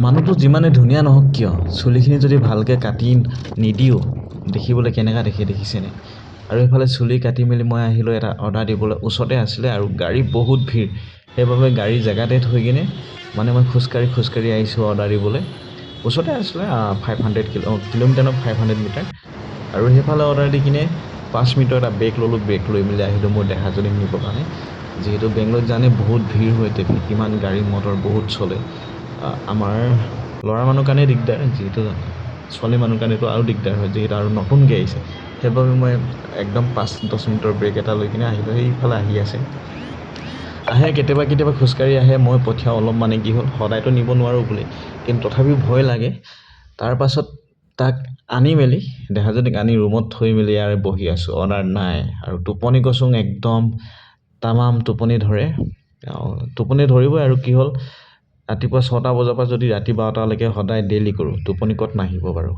মানুহটো যিমানে ধুনীয়া নহওক কিয় চুলিখিনি যদি ভালকৈ কাটি নিদিও দেখিবলৈ কেনেকুৱা দেখে দেখিছেনে আৰু এইফালে চুলি কাটি মেলি মই আহিলোঁ এটা অৰ্ডাৰ দিবলৈ ওচৰতে আছিলে আৰু গাড়ী বহুত ভিৰ সেইবাবে গাড়ী জেগাতে থৈ কিনে মানে মই খোজকাঢ়ি আহিছোঁ অৰ্ডাৰ দিবলৈ ওচৰতে আছিলে 500 কিলোমিটাৰ 500 মিটাৰ আৰু সেইফালে অৰ্ডাৰ দি কিনে 5 মিনিটৰ এটা ব্ৰেক ল'লোঁ ব্ৰেক লৈ মেলি আহিলোঁ মোৰ দেহাজনীক নিবৰ কাৰণে যিহেতু বেংগলোৰত জানে বহুত ভিৰ হয় ট্ৰেফিক কিমান গাড়ী মটৰ বহুত চলে আমাৰ ল'ৰা মানুহৰ কাৰণে দিগদাৰ যিহেতু ছোৱালী মানুহৰ কাৰণেতো আৰু দিগদাৰ হয় যিহেতু আৰু নতুনকৈ আহিছে সেইবাবে মই একদম 5-10 মিনিটৰ ব্ৰেক এটা লৈ কিনে আহিলোঁ সেইফালে আহি আছে আহে কেতিয়াবা খোজকাঢ়ি আহে মই পঠিয়াওঁ অলপ মানে কি হ'ল সদায়তো নিব নোৱাৰোঁ বুলি কিন্তু তথাপিও ভয় লাগে তাৰ পাছত তাক আনি মেলি দেহাজনীক আনি ৰুমত থৈ মেলি আৰু বহি আছোঁ অৰ্ডাৰ নাই আৰু টোপনি কচোন একদম তামাম টোপনি ধৰে টোপনি ধৰিবই আৰু কি হ'ল ৰাতিপুৱা 6টা বজাৰ পৰা যদি ৰাতি 12টালৈকে সদায় ডেইলি কৰোঁ টোপনি ক'ত নাহিব বাৰু